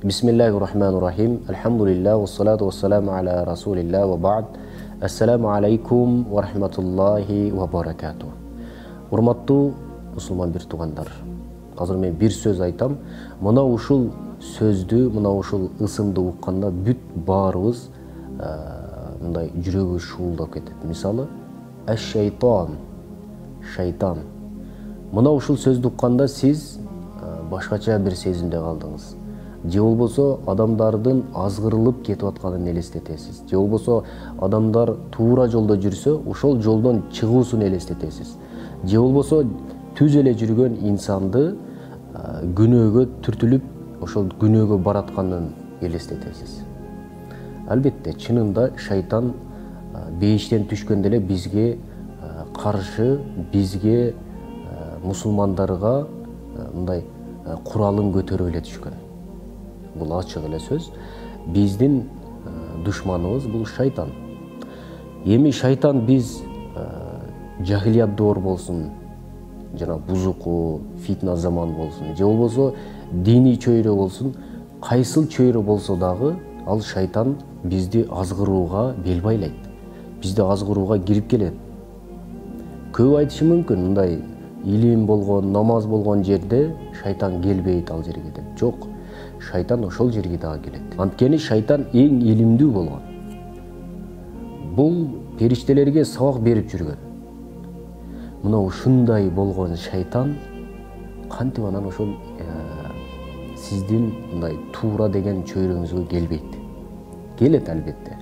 Bismillahirrahmanirrahim. Elhamdülillah ve salatu ve selamu ala Resulillah ve ba'd. Assalamu alaikum ve rahmatullahi ve barakatuh. Урматтуу мусулман бир туугандар. Азыр мен бир сөз айтам. Мына ушул сөздү, мына ушул ысымды укканда бүт баарыбыз мындай жүрөгүбүз шуулдап кетет. Мисалы, әш-шайтан, шайтан. Мына ушул сөздү укканда сиз башкача бир сезимде калдыңыз. Же болбосо адамдардын азгырылып кетип атканын элестетесиз. Же болбосо адамдар туура жолдо жүрсө, ошол жолдон чыгуусун элестетесиз. Же болбосо түз эле жүргөн инсанды күнөөгө түртүлүп, ошол күнөөгө баратканын элестетесиз. Албетте, чынында шайтан бейиштен түшкөндө эле бизге каршы, бизге мусулмандарга мындай куралын көтөрүп эле түшкөн. Бул ачык эле сөз. Биздин душманыбыз бул шайтан. Эми шайтан биз жахилият доор болсун, жана бузуку, фитна заман болсун, же болбосо диний чөйрө болсун, кайсыл чөйрө болсо дагы ал шайтан бизди азгырууга бел байлайт. Бизди азгырууга кирип келет. Көп айтышы мүмкүн, мындай илим болгон, намаз болгон жерде шайтан келбейт ал жерге деп. Жок, шайтан ошол жерге дагы келет. Анткени шайтан эң илимдүү болгон. Бул периштелерге сабак берип жүргөн. Мына ушундай болгон шайтан кантип анан ошол сиздин мындай туура деген чөйрөңүзгө келбейт. Келет албетте.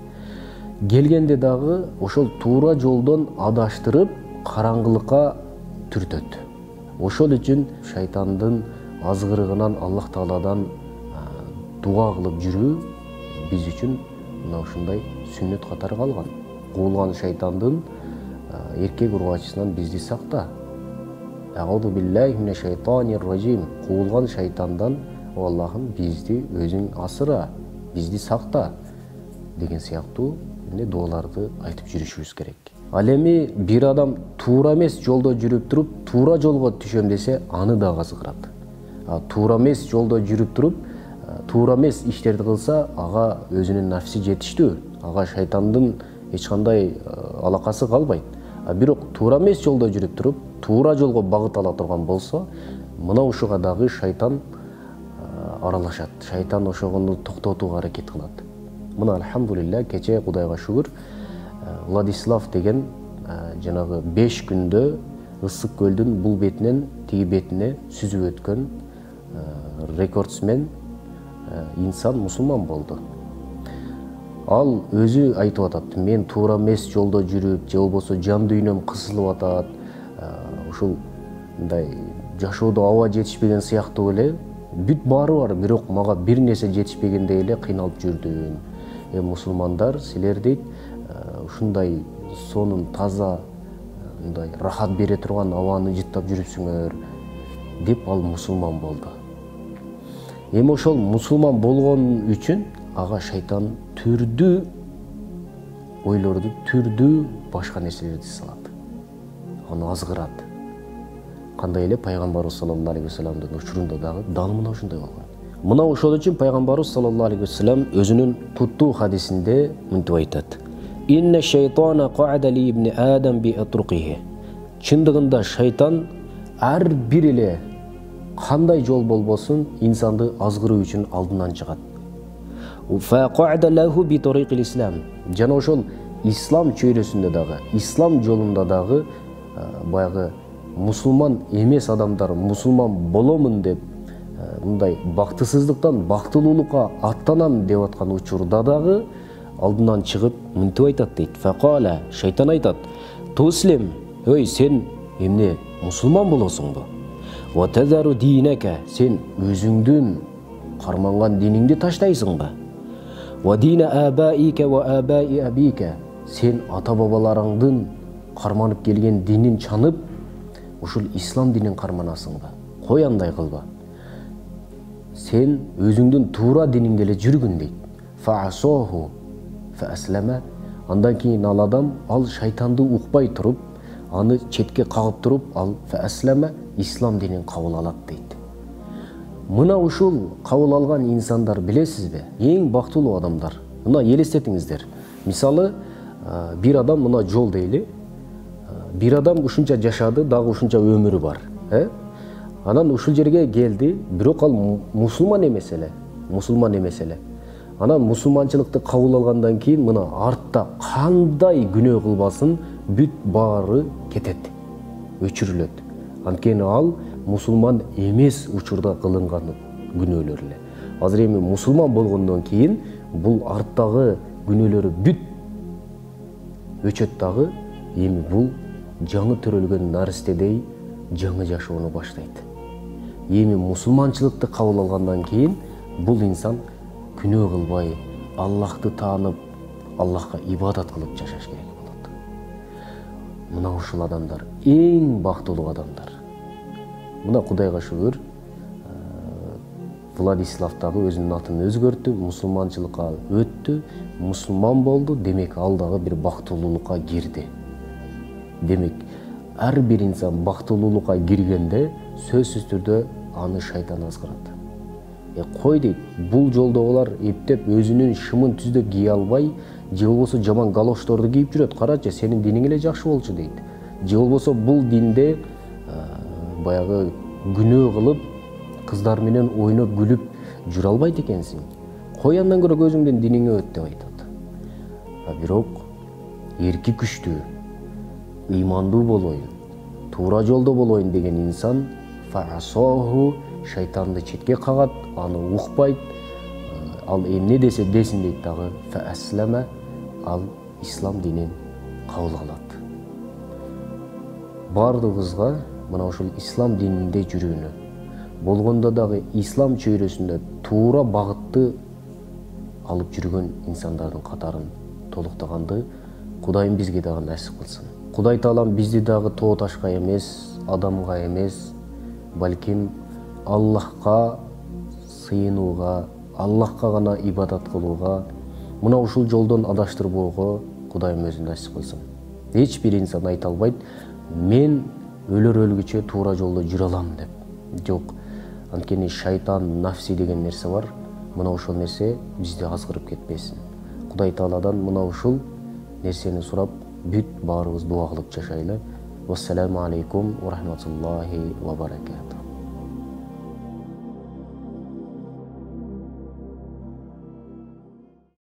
Келгенде дагы ошол туура жолдон адаштырып, караңгылыкка түртөт. Ошол үчүн шайтандын азгырыгынан Аллах Тааладан дуа кылып жүрүү биз үчүн мына ушундай сүннөт катары калган. Куулган шайтандын эркек ургачысынан бизди сакта. Аъуду биллахи минеш шайтанир ражим. Куулган шайтандан, о Аллахым, бизди өзүң асыра, бизди сакта деген сыяктуу дуаларды айтып жүрүшүбүз керек. Ал эми бир адам туура эмес жолдо жүрүп туруп, туура жолго түшөм десе, аны да азгырат. Туура эмес жолдо жүрүп туруп, туура эмес иштерди кылса, ага өзүнүн нафси жетиштүү. Ага шайтандын эч кандай алакасы калбайт. Бирок туура эмес жолдо жүрүп туруп, туура жолго багыт ала турган болсо, мына ушуга дагы шайтан аралашат. Шайтан ошону токтотууга аракет кылат. Мына алхамдулилля, кече Кудайга шүгүр, Владислав деген жанагы 5 күндө ысык көлдүн бул бетинен тиги бетине сүзүп өткөн рекордсмен инсан мусулман болду. Ал өзү айтып атат, мен туура эмес жолдо жүрүп, же болбосо жан дүйнөм кысылып атат, ушул мындай жашоодо аба жетишпеген сыяктуу эле, бүт баары бар, бирок мага бир нерсе жетишпегендей эле кыйналып жүрдүм. Мусулмандар, силер дейт, ушундай сонун таза, мындай рахат бере турган абаны жыттап жүрүпсүңөр деп ал мусулман болду. Эми ошол мусулман болгон үчүн ага шайтан түрдүү ойлорду, түрдүү башка нерселерди салат. Аны азгырат. Кандай эле пайгамбарыбыз саллаллаху алейхи вассаламдын учурунда дагы дал мына ушундай болгон. Мына ошол үчүн пайгамбарыбыз саллаллаху алейхи вассалам өзүнүн куттуу хадисинде мынтип айтат: «Инна шайтана қа'ада ли ибни Адам би атруқихи». Чындыгында шайтан ар бир эле кандай жол болбосун инсанды азгыруу үчүн алдынан чыгат. Фа қа'ада лаху би тариқил ислам. Жана ошол ислам чөйрөсүндө дагы, ислам жолунда дагы баягы мусулман эмес адамдар мусулман боломун деп мындай бактысыздыктан бактылуулукка аттанам деп аткан учурда дагы алдынан чыгып мынтип айтат дейт. Факала, шайтан айтат: "Туслим, ой сен эмне мусулман болосуңбу? Ва тазару динека, сен өзүңдүн карманган диниңди таштайсыңбы? Ва дина абаика ва абаи абика, сен ата-бабаларыңдын карманып келген динин чанып, ушул ислам динин карманасыңбы? Кой андай кылба. Сен өзүңдүн туура диниңде эле жүргүн" дейт. Фаасоху фааслама. Андан кийин ал адам ал шайтанды укпай туруп, аны четке кагып туруп, ал фааслама ислам динин кабыл алат дейт. Мына ушул кабыл алган инсандар билесизби? Эң бактылуу адамдар. Мына элестетиңиздер. Мисалы, бир адам мына жол дейли. Бир адам ушунча жашады, дагы ушунча өмүрү бар. Анан ушул жерге келди, бирок ал мусулман эмес эле. Анан мусулманчылыкты кабыл алгандан кийин мына артта кандай күнөө кылбасын, бүт баары кетет, өчүрүлөт. Анткени ал мусулман эмес учурда кылынган күнөөлөр эле. Азыр эми мусулман болгондон кийин бул арттагы күнөөлөрү бүт өчөт дагы, эми бул жаңы төрөлгөн наристедей жаңы жашоону баштайт. Эми мусулманчылыкты кабыл алгандан кийин бул инсан күнөө кылбай, Аллахты таанып, Аллахка ибадат кылып жашаш керек болот. Мына ушул адамдар эң бактылуу адамдар. Мына Кудайга шүгүр, Владислав дагы өзүнүн атын өзгөрттү, мусулманчылыкка өттү, мусулман болду, демек ал дагы бир бактылуулукка кирди. Демек, ар бир инсан бактылуулукка киргенде сөзсүз түрдө аны шайтан азгырат. Кой дейт, бул жолдогулар эптеп өзүнүн шымын түздө кие албай, же болбосо жаман галошторду кийип жүрөт. Карачы, сенин диниң эле жакшы болчу дейт. Же болбосо бул динде баягы күнөө кылып, кыздар менен ойноп күлүп жүрө албайт экенсиң. Кой андан көрө өзүңдүн диниңе өт деп айтат. Бирок эрки күчтүү, ыймандуу болоюн, туура жолдо болоюн деген инсан фаасоху, шайтанды четке кагат, аны укпайт, ал эмне десе десин дейт дагы, фааслама, ал ислам динин кабыл алат. Бардыгыбызга мына ушул ислам дининде жүрүүнү, болгондо дагы ислам чөйрөсүндө туура багытты алып жүргөн инсандардын катарын толуктаганды Кудайым бизге дагы насип кылсын. Кудай Таалам бизди дагы тоо ташка эмес, адамга эмес, балким Аллахка сыйынууга, Аллахка гана ибадат кылууга, мына ушул жолдон адаштырбоого Кудайым өзү насип кылсын. Эч бир инсан айта албайт, мен өлөр өлгүчө туура жолдо жүрө алам деп. Жок. Анткени шайтан, нафси деген нерсе бар. Мына ошол нерсе бизди азгырып кетпесин. Кудай Тааладан мына ушул нерсени сурап, бүт баарыбыз дуа кылып жашайлы. Вассаламу алейкум ва рахматуллахи ва баракатух.